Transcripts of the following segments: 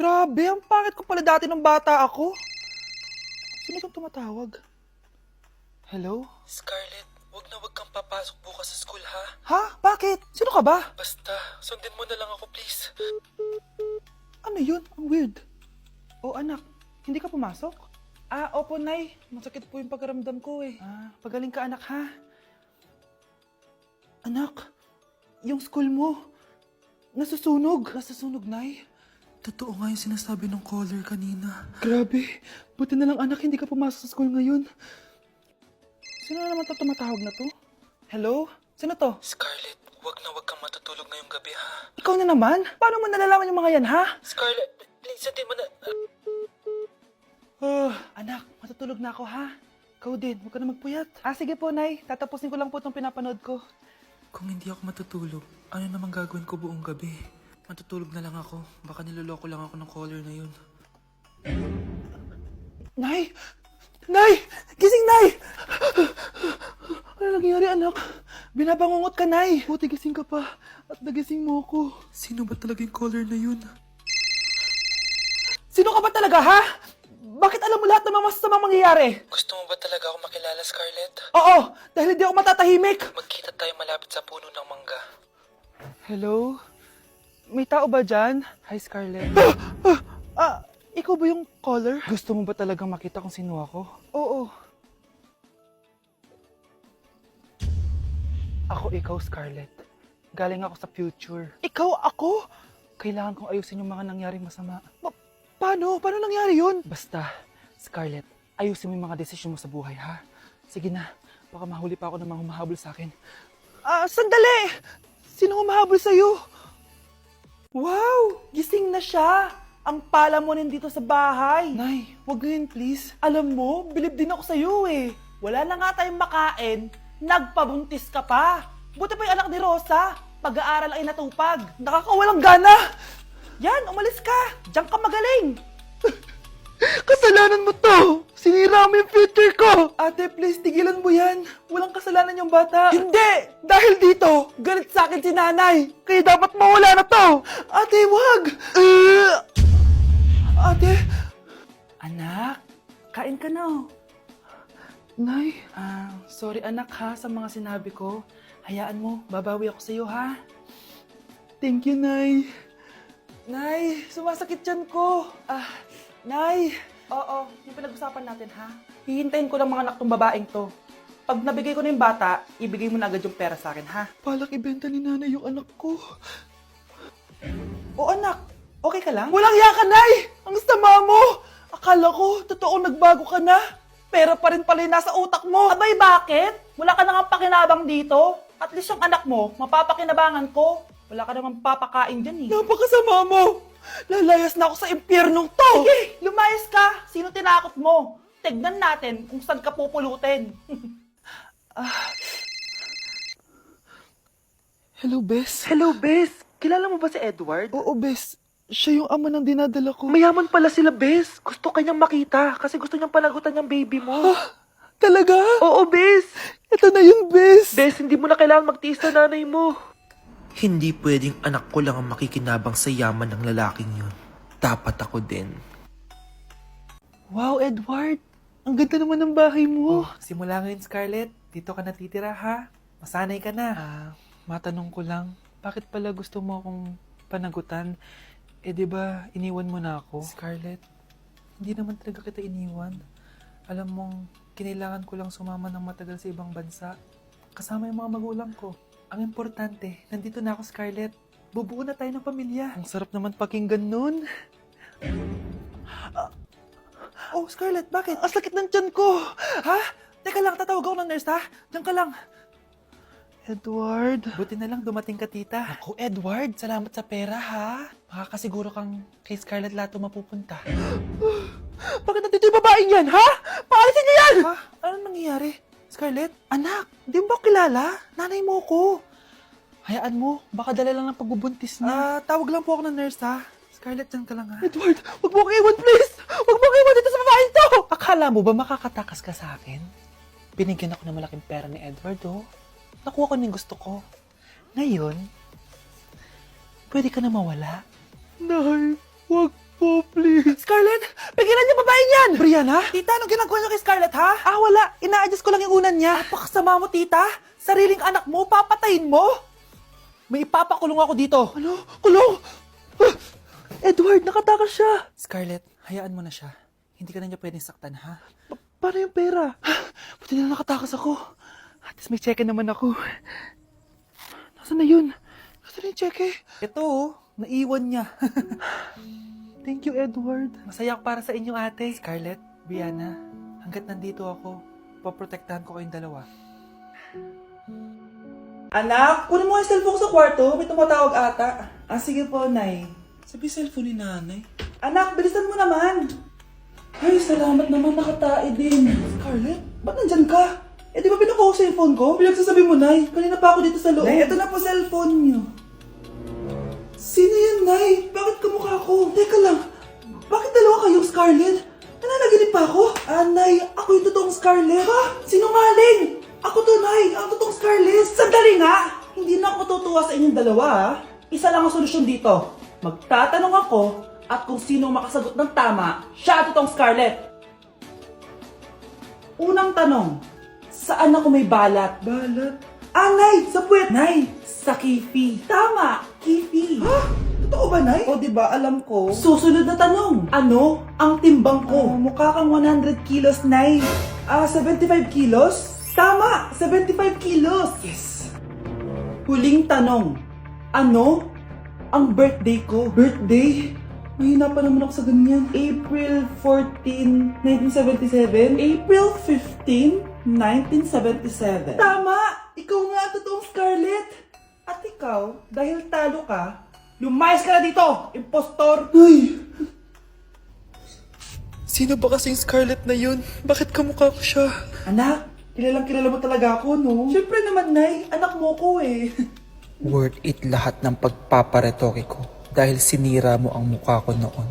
Grabe, ang pangit ko pala dati nung bata ako. Sino itong tumatawag? Hello? Scarlett, wag kang papasok bukas sa school, ha? Ha? Bakit? Sino ka ba? Basta, sundin mo na lang ako, please. Ano yun? Ang weird. Oh anak, hindi ka pumasok? Opo nay. Masakit po yung pagkaramdam ko eh. Pagaling ka anak ha? Anak, yung school mo, nasusunog. Nasusunog nay? Totoo nga yung sinasabi ng caller kanina. Grabe, buti na lang anak hindi ka pumasok sa school ngayon. Sino na naman tumatawag na to? Hello? Sino to? Scarlett, wag kang matutulog ngayong gabi, ha? Ikaw na naman? Paano mo nalalaman yung mga yan ha? Scarlett, please, sundin mo na... Anak, matutulog na ako ha? Ikaw din, huwag ka na magpuyat. Sige po, Nay. Tatapusin ko lang po itong pinapanood ko. Kung hindi ako matutulog, ano namang gagawin ko buong gabi? Matutulog na lang ako. Baka niloloko lang ako ng caller na yun. Nay! Nay! Gising, Nay! Ano nangyari, anak? Binabangungot ka, Nay. Buti gising ka pa. At nagising mo ako. Sino ba talaga yung caller na yun? Sino ka ba talaga, ha? Bakit alam mo lahat ng mga masasamang mangyayari? Gusto mo ba talaga ako makilala, Scarlett? Oo, dahil hindi ako matatahimik. Magkita tayo malapit sa puno ng mangga. Hello? May tao ba dyan? Hi, Scarlett. Ikaw ba yung caller? Gusto mo ba talagang makita kung sino ako? Oo. Ako ikaw, Scarlett. Galing ako sa future. Ikaw ako? Kailangan kong ayusin yung mga nangyaring masama. Paano? Paano nangyari yun? Basta, Scarlett, ayusin mo yung mga desisyon mo sa buhay, ha? Sige na, baka mahuli pa ako ng mga humahabol sa akin. Sandali! Sino humahabol sa'yo? Wow! Gising na siya! Ang pala mo nandito sa bahay. Nay, wag ganyan please. Alam mo, bilib din ako sa'yo eh. Wala na nga tayong makain, nagpabuntis ka pa. Buti pa yung anak ni Rosa, pag-aaral ay natupag. Nakakawalang gana! Yan, umalis ka! Diyan ka magaling! Kasalanan mo to! Sinira mo yung future ko! Ate, please, tigilan mo yan. Walang kasalanan yung bata. Hindi! Dahil dito, galit sa akin si nanay. Kaya dapat mawala na to! Ate, wag! Ate! Anak, kain ka na oh. Nay? Sorry anak ha sa mga sinabi ko. Hayaan mo, babawi ako sa'yo ha. Thank you, Nay. Nay, sumasakit yan ko. Nay. Oo, yung pinag-usapan natin ha. Hihintayin ko lang mga anak tong babaeng to. Pag nabigay ko na yung bata, ibigay mo na agad yung pera sa akin ha. Palak ibenta ni nanay yung anak ko. O anak, okay ka lang? Walang iya ka, Nay! Ang sama mo! Akala ko, totoo nagbago ka na. Pera pa rin pala yung nasa utak mo. Abay, bakit? Wala ka nang pakinabang dito. At least yung anak mo, mapapakinabangan ko. Wala ka namang papakain dyan eh. Napakasama mo! Lalayas na ako sa impyernong to! Sige, lumayas ka! Sino tinakot mo? Tignan natin kung saan ka pupulutin. Hello, Bes. Hello, Bes! Kilala mo ba si Edward? Oo, Bes. Siya yung ama ng dinadala ko. Mayaman pala sila, Bes. Gusto kanyang makita kasi gusto niyang palagutan yung baby mo. Talaga? Oo, Bes! Ito na yun, Bes. Bes, hindi mo na kailangan magtiis na nanay mo. Hindi pwedeng anak ko lang ang makikinabang sa yaman ng lalaking yun. Dapat ako din. Wow, Edward. Ang ganda naman ng bahay mo. Simula ngayon, Scarlett. Dito ka natitira, ha? Masanay ka na. Matanong ko lang, bakit pala gusto mo akong panagutan? Di ba iniwan mo na ako? Scarlett, hindi naman talaga kita iniwan. Alam mong, kinailangan ko lang sumama ng matagal sa ibang bansa. Kasama yung mga magulang ko. Ang importante, nandito na ako, Scarlett. Bubuo na tayo ng pamilya. Ang sarap naman pakinggan nun. Oh, Scarlett, bakit? Ang sakit ng tiyan ko. Ha? Teka lang, tatawag ako ng nurse, ha? Diyan ka lang. Edward. Buti na lang dumating ka, tita. Ako, Edward, salamat sa pera, ha? Makakasiguro kang kay Scarlett lahat mapupunta. Bakit nandito yung babaeng yan, ha? Paalisin niyo yan! Ha? Anong nangyayari? Scarlett? Anak, di mo ba kilala? Nanay mo ko. Hayaan mo, baka dala lang ng pagbubuntis niya. Tawag lang po ako ng nurse, ha? Scarlett, dyan ka lang, ha? Edward, wag mo kang iwan, please! Wag mo kang iwan dito sa babaeng to! Akala mo ba makakatakas ka sa akin? Binigyan ako ng malaking pera ni Edward, oh. Nakuha ko ng gusto ko. Ngayon, pwede ka na mawala. Nay, wag po, Scarlett, pigilan niyo babae niyan! Brianna? Tita, anong ginagawa niyo kay Scarlett, ha? Wala. Ina-adjust ko lang yung unan niya. Napakasama mo, tita. Sariling anak mo, papatayin mo? May ipapakulong ako dito. Ano? Kulong? Edward, nakatakas siya. Scarlett, hayaan mo na siya. Hindi ka na niya pwedeng saktan, ha? Paano yung pera? Buti na nakatakas ako. At least may cheque naman ako. Nasaan na yun? Nasaan na yung cheque? Ito, naiwan niya. Thank you, Edward. Masaya ako para sa inyo, ate. Scarlett, Brianna, hanggat nandito ako, poprotektahan ko kayong dalawa. Anak, kunin mo yung cellphone sa kwarto. May tumatawag ata. Sige po, Nay. Sabi cellphone ni nanay. Anak, bilisan mo naman. Ay, salamat naman, nakatae din. Scarlett, ba't nandyan ka? Di ba pinukuha ko sa cellphone ko? Pinagsasabi mo, Nay. Kanina pa ako dito sa loob. Nay, eto na po cellphone niyo. Sino yan, Nay? Bakit kamukha ko? Teka lang, bakit dalawa kayong Scarlett? Nananaginip pa ako? Nay, ako yung totoong Scarlett. Ha? Sinungaling? Ako to, Nay. Ang totoong Scarlett. Sandali nga. Hindi na ako tutuwa sa inyong dalawa, ha? Isa lang ang solusyon dito. Magtatanong ako at kung sino makasagot ng tama, siya ang totoong Scarlett. Unang tanong, saan ako may balat? Balat? Nay! Sa puwet! Nay! Sa kifi. Tama! Kifi. Ha? Totoo ba, Nay? O, diba? Alam ko. Susunod na tanong. Ano ang timbang ko? Mukha kang 100 kilos, Nay. 75 kilos? Tama! 75 kilos! Yes! Huling tanong. Ano ang birthday ko? Birthday? Mahina pa naman ako sa ganyan. April 14, 1977? April 15, 1977. Tama! Ikaw nga ang totoong Scarlett! At ikaw, dahil talo ka, lumayas ka na dito! Impostor! Ay! Sino ba kasing Scarlett na yun? Bakit kamukha ko siya? Anak, kilalang kilala mo talaga ako, no? Siyempre naman, Nay. Anak mo ko eh. Worth it lahat ng pagpaparetoke ko dahil sinira mo ang mukha ko noon.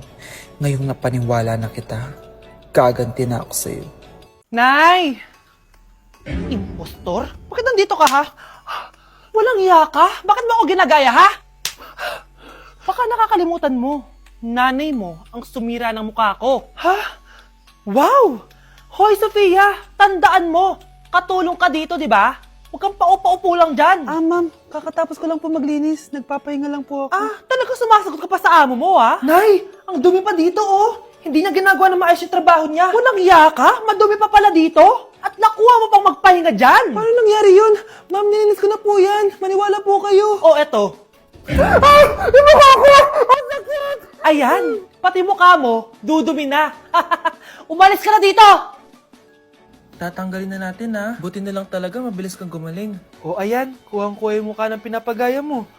Ngayong napaniwala na kita, gaganti na ako sa'yo. Nay! Impostor? Bakit nandito ka, ha? Walang iya ka? Bakit mo ako ginagaya, ha? Baka nakakalimutan mo. Nanay mo ang sumira ng mukha ko. Ha? Wow! Hoy, Sofia! Tandaan mo! Katulong ka dito, di ba? Huwag kang paupa-upo lang dyan. Ma'am. Kakatapos ko lang po maglinis. Nagpapahinga lang po ako. Talaga sumasagot ka pa sa amo mo, ha? Nay! Ang dumi pa dito, oh! Hindi niya ginagawa na maayos yung trabaho niya. Walang iya ka? Madumi pa pala dito? At nakuha mo pang magpahinga dyan? Paano nangyari yun? Ma'am, nilinis ko na po yan. Maniwala po kayo. Oh, eto. Yung mukha ko! Ang sakit! Ayan, pati mukha mo, dudumi na. Umalis ka na dito! Tatanggalin na natin ha. Buti na lang talaga mabilis kang gumaling. O ayan, kuhang-kuha yung mukha ng pinapagaya mo.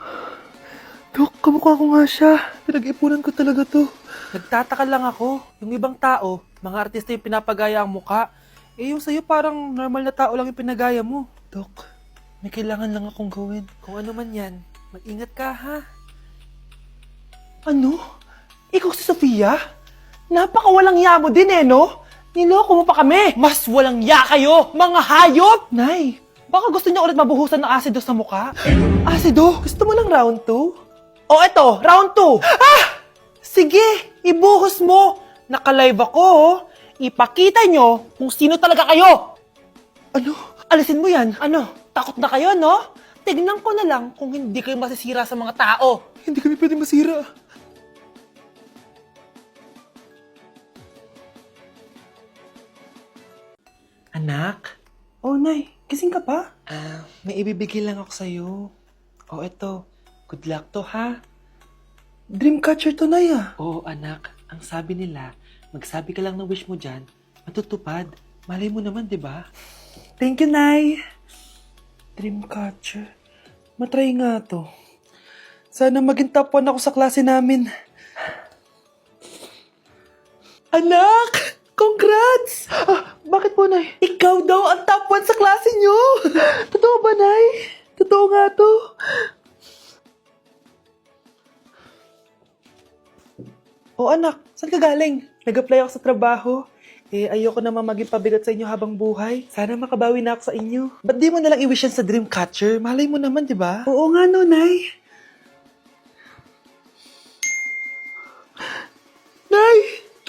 Dok, kamukha ko nga siya. Pinag-ipunan ko talaga to. Nagtataka lang ako. Yung ibang tao, mga artista yung pinapagaya ang mukha. Yung sa'yo parang normal na tao lang yung pinagaya mo. Dok, may kailangan lang akong gawin. Kung ano man yan, mag-ingat ka ha. Ano? Ikaw si Sofia? Napakawalang ya mo din no? Niloko mo pa kami! Mas walang ya kayo, mga hayop! Nay, baka gusto niya ulit mabuhusan ng asido sa mukha? Asido? Gusto mo ng round 2? O eto, round 2! Sige, ibuhos mo! Naka-live ako, Ipakita nyo kung sino talaga kayo! Ano? Alisin mo yan? Ano? Takot na kayo, no? Tignan ko na lang kung hindi kayo masisira sa mga tao. Hindi kami pwede masira. Anak? Oh, Nay. Gising ka pa? May ibibigay lang ako sa'yo. Oh, eto. Good luck to, ha? Dreamcatcher to, Nay, Oo, anak. Ang sabi nila, magsabi ka lang ng wish mo dyan, matutupad. Malay mo naman, di ba? Thank you, Nay. Dreamcatcher. Matry nga to. Sana maging top 1 ako sa klase namin. Anak! Congrats! Bakit po, Nay? Ikaw daw ang top 1 sa klase niyo! Totoo ba, Nay? Totoo nga to. O anak, saan ka galing? Nag-apply ako sa trabaho. Ayoko naman maging pabigat sa inyo habang buhay. Sana makabawi na ako sa inyo. Ba't di mo nalang i-wish yan sa Dreamcatcher? Malay mo naman, di ba? Oo nga no, Nay. Nay!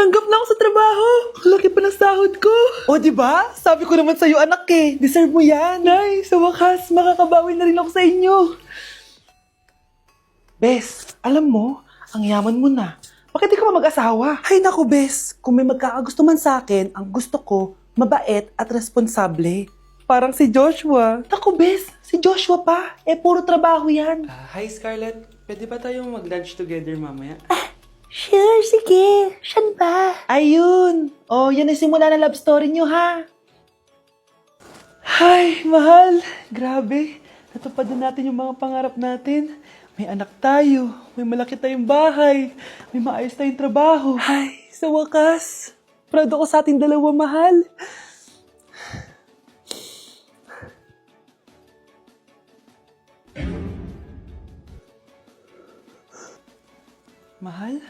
Tanggap na ako sa trabaho. Ang laki pa ng sahod ko. O, di ba? Sabi ko naman sa'yo, anak eh. Deserve mo yan. Nay, sa wakas, makakabawi na rin ako sa inyo. Bes, alam mo, ang yaman mo na. Bakit di ka pa mag-asawa? Ay naku, Bes. Kung may magkakagusto man sa akin, ang gusto ko, mabait at responsable. Parang si Joshua. Naku, Bes, si Joshua pa. Puro trabaho yan. Hi Scarlett, pwede ba tayong mag-lunch together mamaya? Sure, sige. Siyan ba? Ayun. Oh, yan ang simula ng love story nyo, ha? Ay, mahal. Grabe. Natupad na natin yung mga pangarap natin. May anak tayo. May malaki tayong bahay. May maayos tayong trabaho. Ay, sa wakas. Proud ako sa ating dalawa, mahal. Mahal?